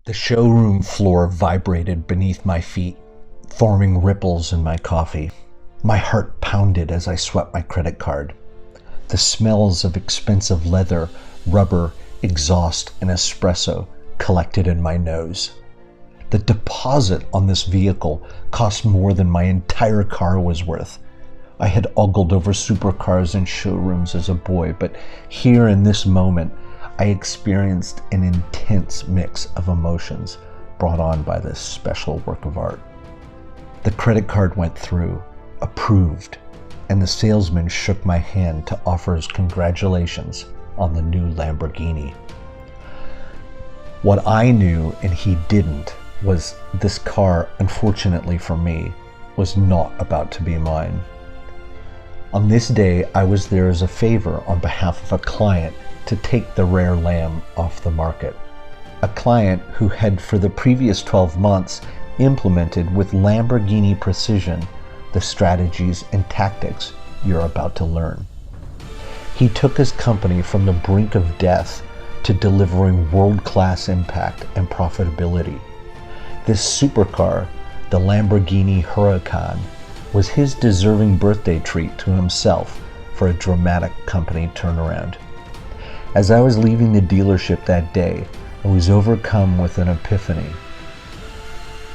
The showroom floor vibrated beneath my feet, forming ripples in my coffee. My heart pounded as I swept my credit card. The smells of expensive leather, rubber, exhaust, and espresso collected in my nose. The deposit on this vehicle cost more than my entire car was worth. I had ogled over supercars in showrooms as a boy, but here in this moment, I experienced an intense mix of emotions brought on by this special work of art. The credit card went through, approved, and the salesman shook my hand to offer his congratulations on the new Lamborghini. What I knew and he didn't was this car, unfortunately for me, was not about to be mine. On this day, I was there as a favor on behalf of a client to take the rare lamb off the market. A client who had for the previous 12 months implemented with Lamborghini precision the strategies and tactics you're about to learn. He took his company from the brink of death to delivering world-class impact and profitability. This supercar, the Lamborghini Huracan, was his deserving birthday treat to himself for a dramatic company turnaround. As I was leaving the dealership that day, I was overcome with an epiphany.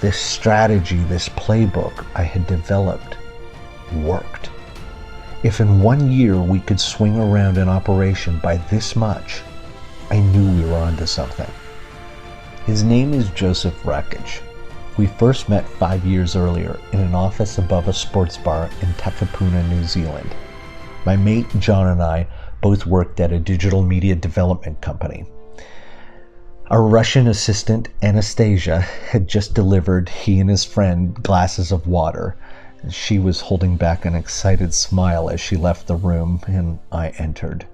This strategy, this playbook I had developed, worked. If in 1 year we could swing around an operation by this much, I knew we were onto something. His name is Joseph Rakic. We first met 5 years earlier in an office above a sports bar in Takapuna, New Zealand. My mate John and I both worked at a digital media development company. Our Russian assistant, Anastasia, had just delivered he and his friend glasses of water. She was holding back an excited smile as she left the room, and I entered.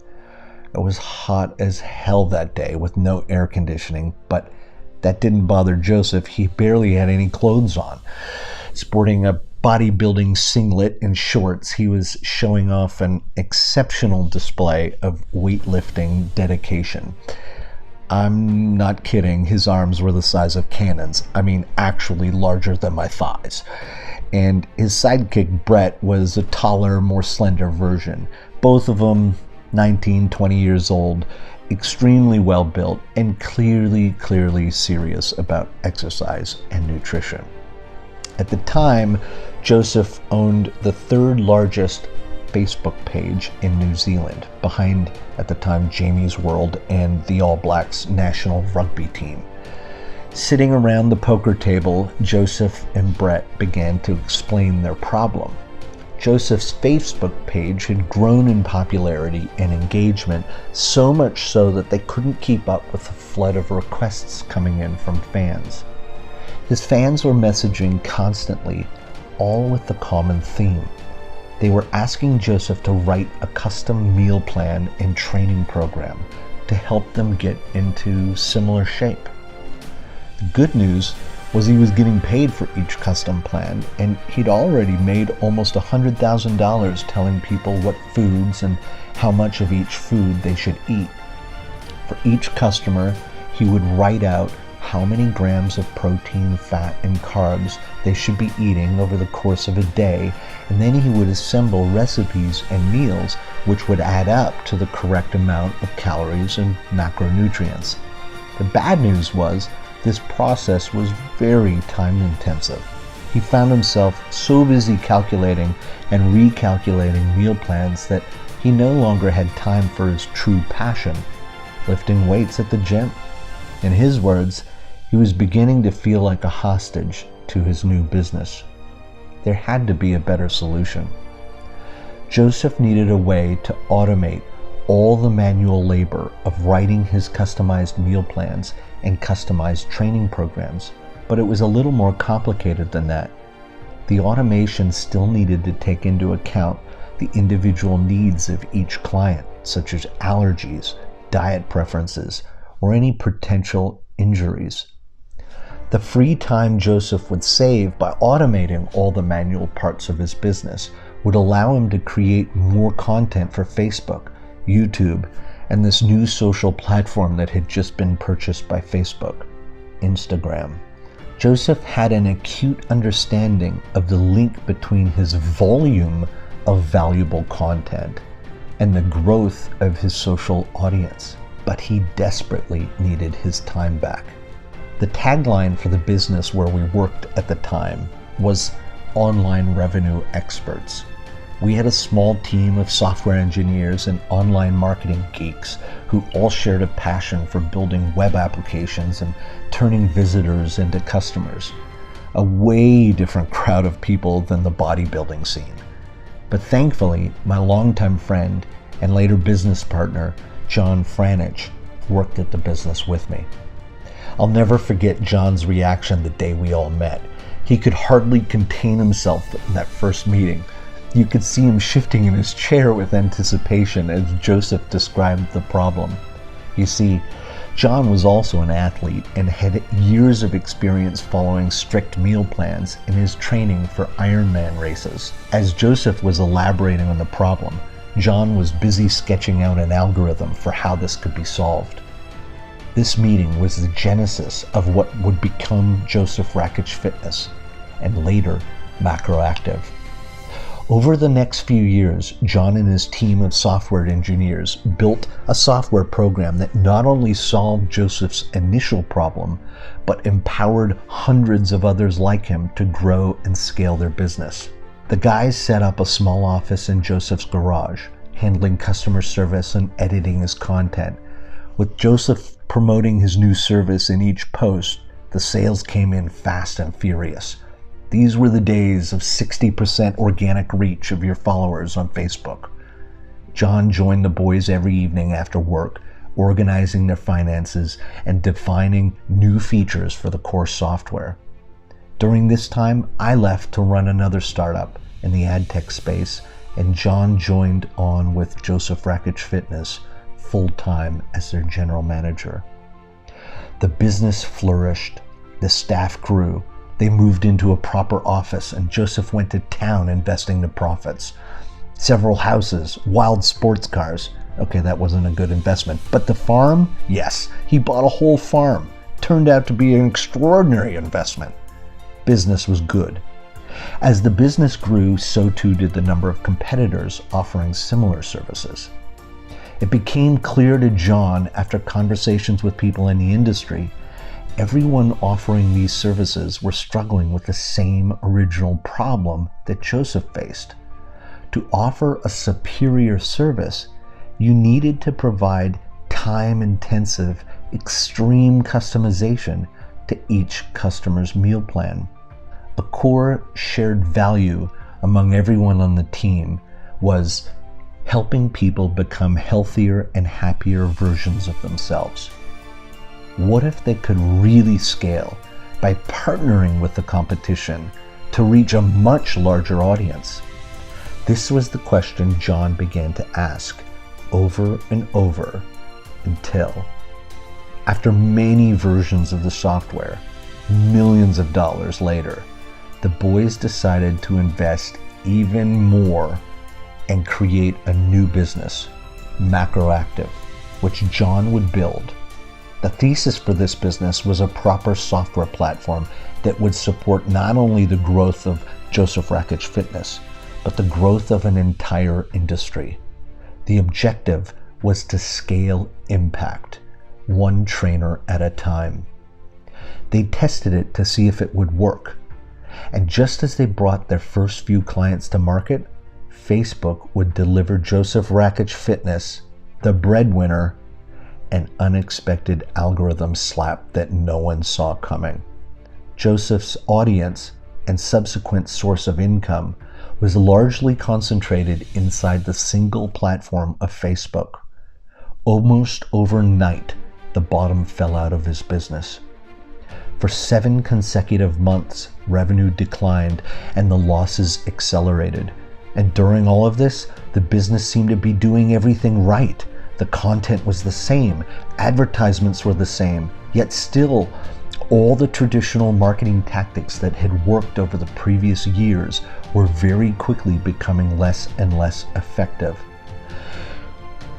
It was hot as hell that day with no air conditioning, but that didn't bother Joseph. He barely had any clothes on. Sporting a bodybuilding singlet and shorts, he was showing off an exceptional display of weightlifting dedication. I'm not kidding, his arms were the size of cannons. I mean, actually larger than my thighs. And his sidekick, Brett, was a taller, more slender version. Both of them 19, 20 years old, extremely well built, and clearly serious about exercise and nutrition. At the time, Joseph owned the third largest Facebook page in New Zealand, behind, at the time, Jamie's World and the All Blacks national rugby team. Sitting around the poker table, Joseph and Brett began to explain their problem. Joseph's Facebook page had grown in popularity and engagement, so much so that they couldn't keep up with the flood of requests coming in from fans. His fans were messaging constantly, all with the common theme. They were asking Joseph to write a custom meal plan and training program to help them get into similar shape. The good news was he was getting paid for each custom plan, and he'd already made almost $100,000 telling people what foods and how much of each food they should eat. For each customer, he would write out how many grams of protein, fat, and carbs they should be eating over the course of a day, and then he would assemble recipes and meals which would add up to the correct amount of calories and macronutrients. The bad news was this process was very time-intensive. He found himself so busy calculating and recalculating meal plans that he no longer had time for his true passion, lifting weights at the gym. In his words, he was beginning to feel like a hostage to his new business. There had to be a better solution. Joseph needed a way to automate all the manual labor of writing his customized meal plans and customized training programs, but it was a little more complicated than that. The automation still needed to take into account the individual needs of each client, such as allergies, diet preferences, or any potential injuries. The free time Joseph would save by automating all the manual parts of his business would allow him to create more content for Facebook, YouTube, and this new social platform that had just been purchased by Facebook. Instagram. Joseph had an acute understanding of the link between his volume of valuable content and the growth of his social audience, but he desperately needed his time back. The tagline for the business where we worked at the time was online revenue experts. We had a small team of software engineers and online marketing geeks who all shared a passion for building web applications and turning visitors into customers. A way different crowd of people than the bodybuilding scene. But thankfully, my longtime friend and later business partner, John Franich, worked at the business with me. I'll never forget John's reaction the day we all met. He could hardly contain himself in that first meeting. You could see him shifting in his chair with anticipation as Joseph described the problem. You see, John was also an athlete and had years of experience following strict meal plans in his training for Ironman races. As Joseph was elaborating on the problem, John was busy sketching out an algorithm for how this could be solved. This meeting was the genesis of what would become Joseph Rakich Fitness, and later MacroActive. Over the next few years, John and his team of software engineers built a software program that not only solved Joseph's initial problem, but empowered hundreds of others like him to grow and scale their business. The guys set up a small office in Joseph's garage, handling customer service and editing his content. With Joseph promoting his new service in each post, the sales came in fast and furious. These were the days of 60% organic reach of your followers on Facebook. John joined the boys every evening after work, organizing their finances and defining new features for the core software. During this time, I left to run another startup in the ad tech space, and John joined on with Joseph Rakich Fitness full-time as their general manager. The business flourished, the staff grew, they moved into a proper office, and Joseph went to town investing the profits. Several houses, wild sports cars. Okay, that wasn't a good investment. But the farm? Yes, he bought a whole farm. Turned out to be an extraordinary investment. Business was good. As the business grew, so too did the number of competitors offering similar services. It became clear to John, after conversations with people in the industry, everyone offering these services were struggling with the same original problem that Joseph faced. To offer a superior service, you needed to provide time-intensive, extreme customization to each customer's meal plan. A core shared value among everyone on the team was helping people become healthier and happier versions of themselves. What if they could really scale by partnering with the competition to reach a much larger audience? This was the question John began to ask over and over until, after many versions of the software, millions of dollars later, the boys decided to invest even more and create a new business, MacroActive, which John would build. The thesis for this business was a proper software platform that would support not only the growth of Joseph Rakich Fitness, but the growth of an entire industry. The objective was to scale impact, one trainer at a time. They tested it to see if it would work. And just as they brought their first few clients to market, Facebook would deliver Joseph Rakich Fitness, the breadwinner, an unexpected algorithm slap that no one saw coming. Joseph's audience and subsequent source of income was largely concentrated inside the single platform of Facebook. Almost overnight, the bottom fell out of his business. For 7 consecutive months, revenue declined and the losses accelerated. And during all of this, the business seemed to be doing everything right. The content was the same, advertisements were the same, yet still, all the traditional marketing tactics that had worked over the previous years were very quickly becoming less and less effective.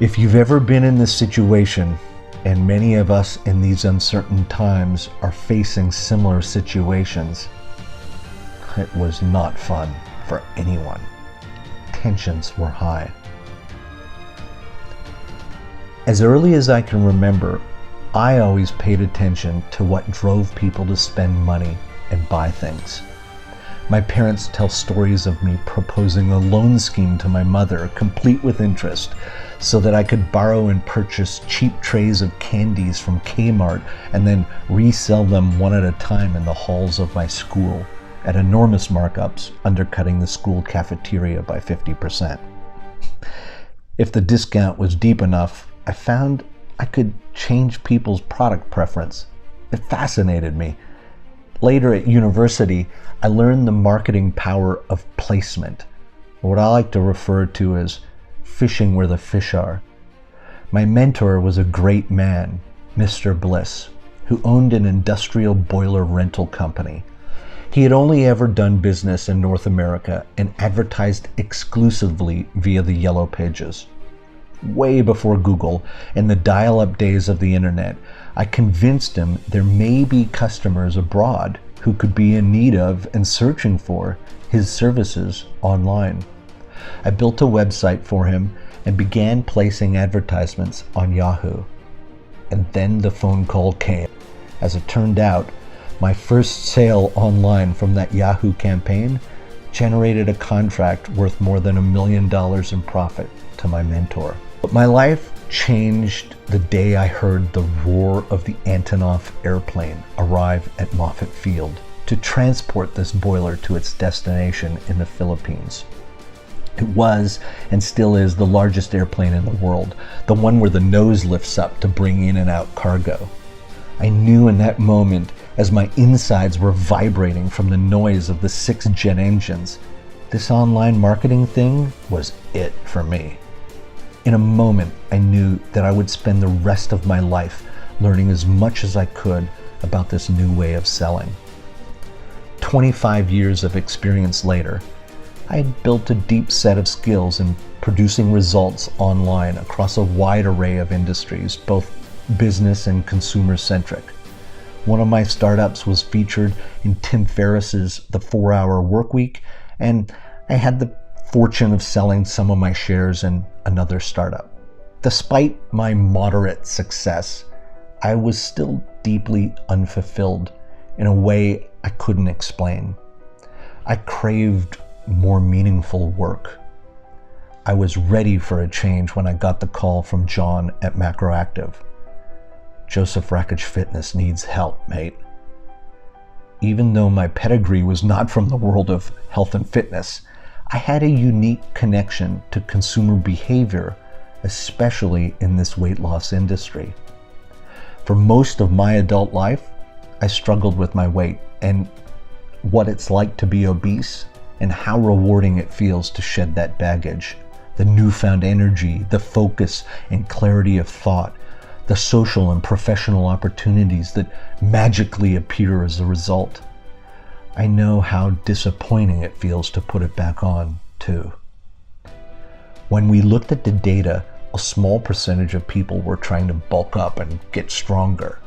If you've ever been in this situation, and many of us in these uncertain times are facing similar situations. It was not fun for anyone. Tensions were high. As early as I can remember, I always paid attention to what drove people to spend money and buy things. My parents tell stories of me proposing a loan scheme to my mother, complete with interest, so that I could borrow and purchase cheap trays of candies from Kmart and then resell them one at a time in the halls of my school at enormous markups, undercutting the school cafeteria by 50%. If the discount was deep enough, I found I could change people's product preference. It fascinated me. Later at university, I learned the marketing power of placement, what I like to refer to as fishing where the fish are. My mentor was a great man, Mr. Bliss, who owned an industrial boiler rental company. He had only ever done business in North America and advertised exclusively via the Yellow Pages. Way before Google and the dial-up days of the internet, I convinced him there may be customers abroad who could be in need of and searching for his services online. I built a website for him and began placing advertisements on Yahoo. And then the phone call came. As it turned out, my first sale online from that Yahoo campaign generated a contract worth more than $1 million in profit to my mentor. But my life changed the day I heard the roar of the Antonov airplane arrive at Moffett Field to transport this boiler to its destination in the Philippines. It was, and still is, the largest airplane in the world, the one where the nose lifts up to bring in and out cargo. I knew in that moment, as my insides were vibrating from the noise of the 6 jet engines, this online marketing thing was it for me. In a moment, I knew that I would spend the rest of my life learning as much as I could about this new way of selling. 25 years of experience later, I had built a deep set of skills in producing results online across a wide array of industries, both business and consumer-centric. One of my startups was featured in Tim Ferriss's The 4-Hour Workweek, and I had the fortune of selling some of my shares in another startup. Despite my moderate success, I was still deeply unfulfilled in a way I couldn't explain. I craved more meaningful work. I was ready for a change when I got the call from John at MacroActive. Joseph Rakic Fitness needs help, mate. Even though my pedigree was not from the world of health and fitness, I had a unique connection to consumer behavior, especially in this weight loss industry. For most of my adult life, I struggled with my weight and what it's like to be obese and how rewarding it feels to shed that baggage. The newfound energy, the focus and clarity of thought, the social and professional opportunities that magically appear as a result. I know how disappointing it feels to put it back on, too. When we looked at the data, a small percentage of people were trying to bulk up and get stronger,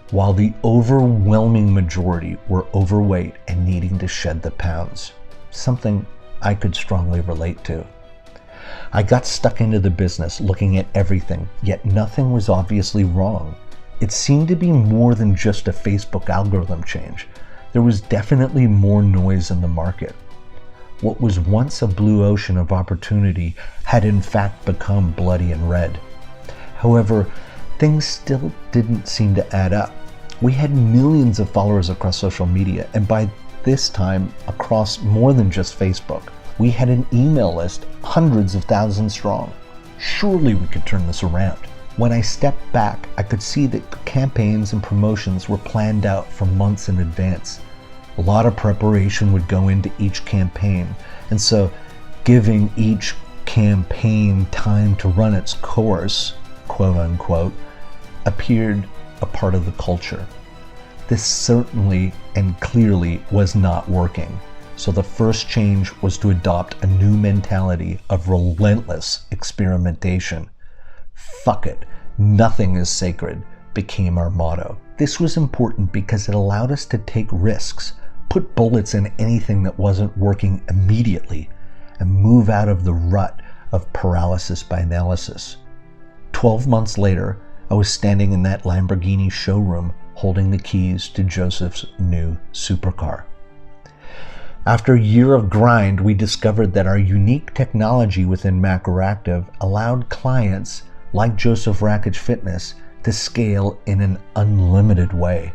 while the overwhelming majority were overweight and needing to shed the pounds, something I could strongly relate to. I got stuck into the business looking at everything, yet nothing was obviously wrong. It seemed to be more than just a Facebook algorithm change. There was definitely more noise in the market. What was once a blue ocean of opportunity had in fact become bloody and red. However, things still didn't seem to add up. We had millions of followers across social media, and by this time, across more than just Facebook. We had an email list, hundreds of thousands strong. Surely we could turn this around. When I stepped back, I could see that campaigns and promotions were planned out for months in advance. A lot of preparation would go into each campaign, and so giving each campaign time to run its course, quote unquote, appeared a part of the culture. This certainly and clearly was not working. So the first change was to adopt a new mentality of relentless experimentation. Fuck it. "Nothing is sacred" became our motto. This was important because it allowed us to take risks, put bullets in anything that wasn't working immediately, and move out of the rut of paralysis by analysis. 12 months later, I was standing in that Lamborghini showroom holding the keys to Joseph's new supercar. After a year of grind, we discovered that our unique technology within MacroActive allowed clients like Joseph Rakich Fitness to scale in an unlimited way.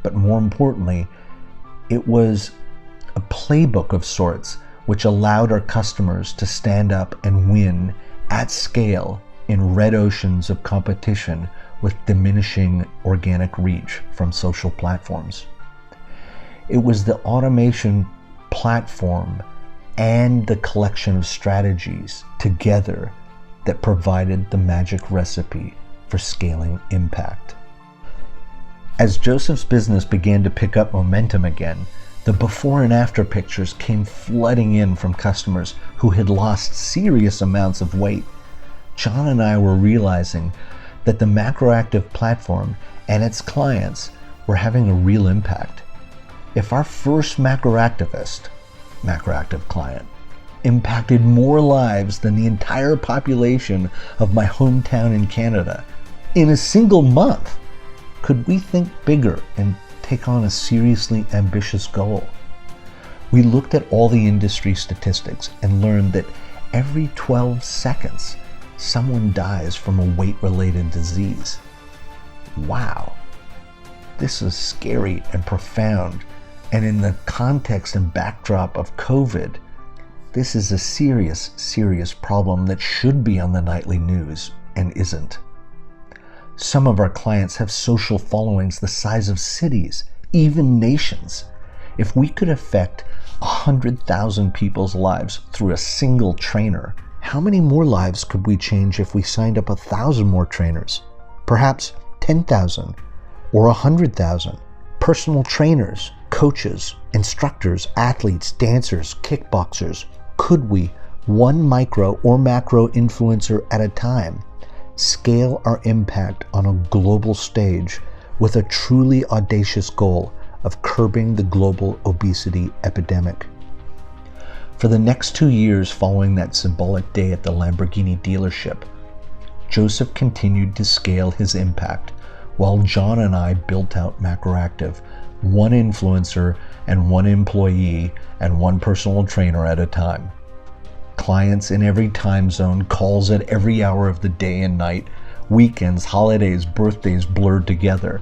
But more importantly, it was a playbook of sorts which allowed our customers to stand up and win at scale in red oceans of competition with diminishing organic reach from social platforms. It was the automation platform and the collection of strategies together that provided the magic recipe for scaling impact. As Joseph's business began to pick up momentum again, the before and after pictures came flooding in from customers who had lost serious amounts of weight. John and I were realizing that the MacroActive platform and its clients were having a real impact. If our first MacroActive client impacted more lives than the entire population of my hometown in Canada in a single month, could we think bigger and take on a seriously ambitious goal? We looked at all the industry statistics and learned that every 12 seconds, someone dies from a weight-related disease. Wow, this is scary and profound, and in the context and backdrop of COVID, this is a serious, serious problem that should be on the nightly news and isn't. Some of our clients have social followings the size of cities, even nations. If we could affect 100,000 people's lives through a single trainer, how many more lives could we change if we signed up 1,000 more trainers? Perhaps 10,000 or 100,000. Personal trainers, coaches, instructors, athletes, dancers, kickboxers. Could we, one micro or macro influencer at a time, scale our impact on a global stage with a truly audacious goal of curbing the global obesity epidemic? For the next 2 years following that symbolic day at the Lamborghini dealership, Joseph continued to scale his impact while John and I built out MacroActive, one influencer and one employee and one personal trainer at a time. Clients in every time zone, calls at every hour of the day and night, weekends, holidays, birthdays blurred together.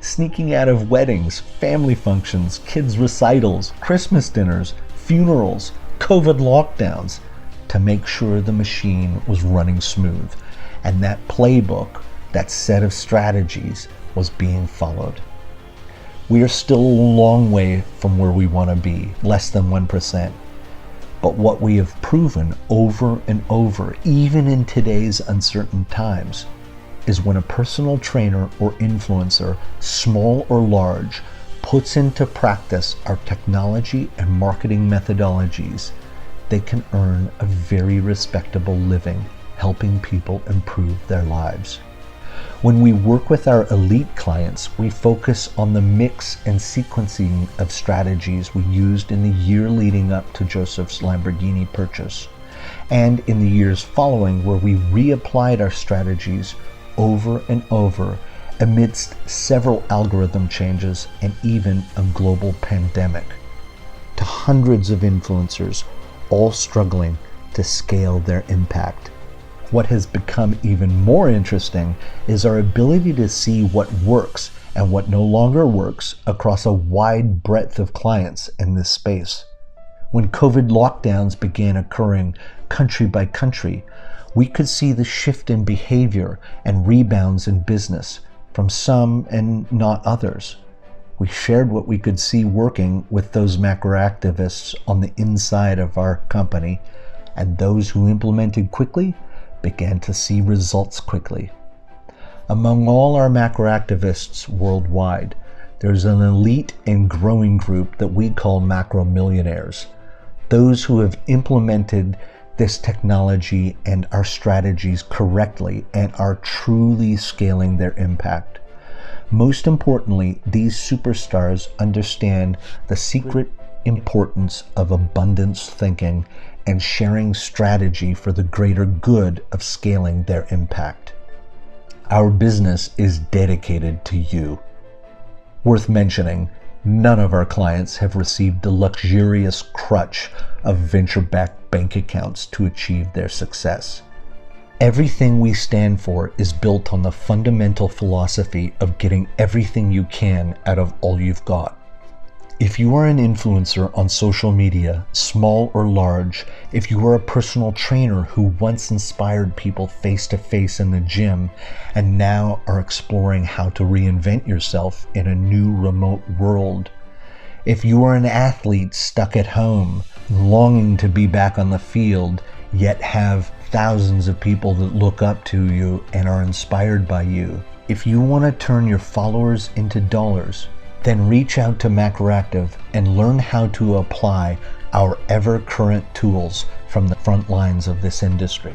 Sneaking out of weddings, family functions, kids' recitals, Christmas dinners, funerals, COVID lockdowns, to make sure the machine was running smooth and that playbook, that set of strategies, was being followed. We are still a long way from where we want to be, less than 1%. But what we have proven over and over, even in today's uncertain times, is when a personal trainer or influencer, small or large, puts into practice our technology and marketing methodologies, they can earn a very respectable living helping people improve their lives. When we work with our elite clients, we focus on the mix and sequencing of strategies we used in the year leading up to Joseph's Lamborghini purchase, and in the years following, where we reapplied our strategies over and over amidst several algorithm changes and even a global pandemic, to hundreds of influencers all struggling to scale their impact. What has become even more interesting is our ability to see what works and what no longer works across a wide breadth of clients in this space. When COVID lockdowns began occurring country by country, we could see the shift in behavior and rebounds in business from some and not others. We shared what we could see working with those macroactivists on the inside of our company, and those who implemented quickly began to see results quickly. Among all our macroactivists worldwide, there's an elite and growing group that we call macro millionaires, those who have implemented this technology and our strategies correctly and are truly scaling their impact. Most importantly, these superstars understand the secret importance of abundance thinking and sharing strategy for the greater good of scaling their impact. Our business is dedicated to you. Worth mentioning, none of our clients have received the luxurious crutch of venture-backed bank accounts to achieve their success. Everything we stand for is built on the fundamental philosophy of getting everything you can out of all you've got. If you are an influencer on social media, small or large, if you are a personal trainer who once inspired people face-to-face in the gym and now are exploring how to reinvent yourself in a new remote world, if you are an athlete stuck at home, longing to be back on the field, yet have thousands of people that look up to you and are inspired by you, if you want to turn your followers into dollars, then reach out to MacroActive and learn how to apply our ever-current tools from the front lines of this industry.